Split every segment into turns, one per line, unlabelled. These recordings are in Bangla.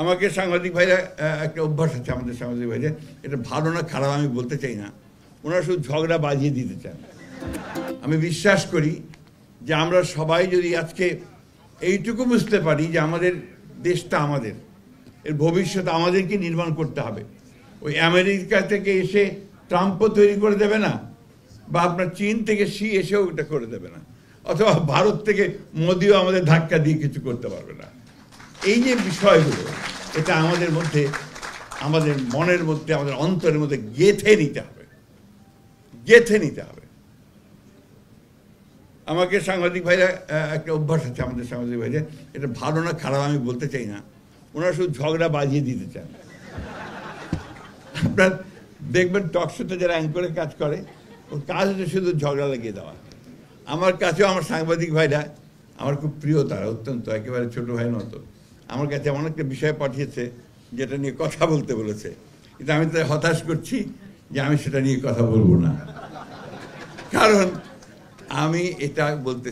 আমাকে সাংবাদিক ভাইরা একটা অভ্যাস আছে আমাদের সাংবাদিক ভাইদের, এটা ভালো না খারাপ আমি বলতে চাই না, ওনারা শুধু ঝগড়া বাজিয়ে দিতে চান। আমি বিশ্বাস করি যে আমরা সবাই যদি আজকে এইটুকু বুঝতে পারি যে আমাদের দেশটা আমাদের, এর ভবিষ্যৎ আমাদেরকে নির্মাণ করতে হবে। ওই আমেরিকা থেকে এসে ট্রাম্পও তৈরি করে দেবে না, বা আপনার চীন থেকে শি এসেও এটা করে দেবে না, অথবা ভারত থেকে মোদিও আমাদের ধাক্কা দিয়ে কিছু করতে পারবে না। এই যে বিষয়গুলো, এটা আমাদের মধ্যে, আমাদের মনের মধ্যে, আমাদের অন্তরের মধ্যে গেঁথে নিতে হবে, গেঁথে নিতে হবে। আমাকে সাংবাদিক ভাইরা একটা অভ্যাস আছে আমাদের সাংবাদিক ভাইদের, এটা ভালো না খারাপ আমি বলতে চাই না, ওনারা শুধু ঝগড়া বাজিয়ে দিতে চান। আপনার দেখবেন টকশোতে যারা অ্যাঙ্করে কাজ করে, ওর কাজ হচ্ছে শুধু ঝগড়া লাগিয়ে দেওয়া। আমার কাছেও আমার সাংবাদিক ভাইরা আমার খুব প্রিয়, তারা অত্যন্ত একেবারে ছোটো ভাইয়ের মতো। আমার কাছে এমন একটা বিষয় পাঠিয়েছে যেটা নিয়ে কথা বলতে বলেছে, কিন্তু আমি তাই হতাশ করছি যে আমি সেটা নিয়ে কথা বলবো না, কারণ আমি এটা বলতে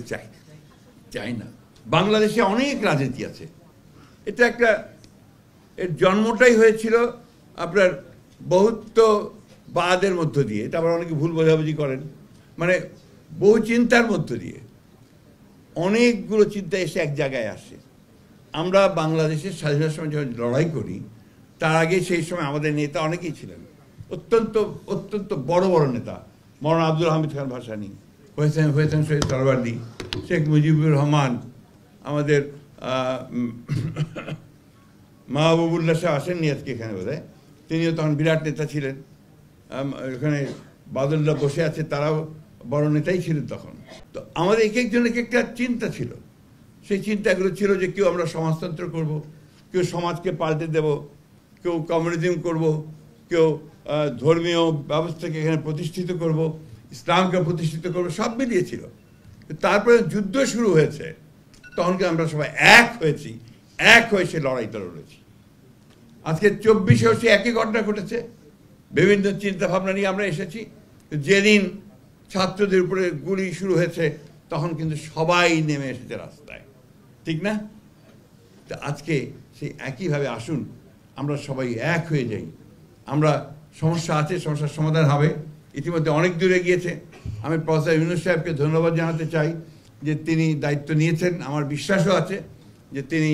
চাই না। বাংলাদেশে অনেক রাজনীতি আছে, এটা একটা, এর জন্মটাই হয়েছিল আপনার বহুত্ববাদের মধ্য দিয়ে, এটা আবার অনেকে ভুল বোঝাবুঝি করেন, মানে বহু চিন্তার মধ্য দিয়ে অনেকগুলো চিন্তা এসে এক জায়গায় আসে। আমরা বাংলাদেশের স্বাধীনতার সময় যখন লড়াই করি, তার আগে সেই সময় আমাদের নেতা অনেকেই ছিলেন, অত্যন্ত অত্যন্ত বড় বড় নেতা, মৌলানা আব্দুল হামিদ খান ভাসানী, হোসেন শহীদ সরওয়ার্দী, শেখ মুজিবুর রহমান, আমাদের মাহবুবুল্লাহ শাহ আসেননি আজকে এখানে বোধহয়, তিনিও তখন বিরাট নেতা ছিলেন। এখানে বাদুল্লাহ বসে আছে, তারাও বড় নেতাই ছিলেন তখন। তো আমাদের এক একজনের একটা চিন্তা ছিল, সেই চিন্তাগুলো ছিল যে কেউ আমরা সমাজতন্ত্র করব, কেউ সমাজকে পাল্টে দেব, কেউ কমিউনিজম করব, কেউ ধর্মীয় ব্যবস্থাকে এখানে প্রতিষ্ঠিত করব, ইসলামকে প্রতিষ্ঠিত করব, সব মিলিয়েছিল। তারপরে যুদ্ধ শুরু হয়েছে, তখনকে আমরা সবাই এক হয়েছি, এক হয়ে সে লড়াইটা লড়েছি। আজকে 24-এও সে একই ঘটনা ঘটেছে, বিভিন্ন চিন্তা ভাবনা নিয়ে আমরা এসেছি। যেদিন ছাত্রদের উপরে গুলি শুরু হয়েছে, তখন কিন্তু সবাই নেমে এসেছে রাস্তায়, ঠিক না? তো আজকে সেই একইভাবে আসুন আমরা সবাই এক হয়ে যাই। আমরা, সমস্যা আছে, সমস্যার সমাধান হবে, ইতিমধ্যে অনেক দূরে গিয়েছে। আমি প্রফেসর ইউনূস সাহেবকে ধন্যবাদ জানাতে চাই যে তিনি দায়িত্ব নিয়েছেন, আমার বিশ্বাসও আছে যে তিনি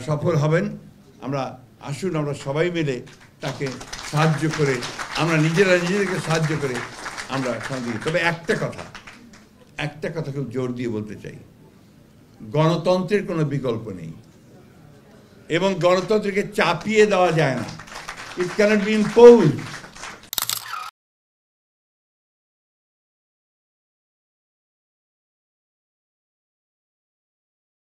সফল হবেন। আমরা আসুন আমরা সবাই মিলে তাকে সাহায্য করে, আমরা নিজেদেরকে সাহায্য করে আমরা সঙ্গে। তবে একটা কথা খুব জোর দিয়ে বলতে চাই, গণতন্ত্রের কোনো বিকল্প নেই, এবং গণতন্ত্রকে চাপিয়ে দেওয়া যায় না। ইট ক্যানট বি ইম্পোজড।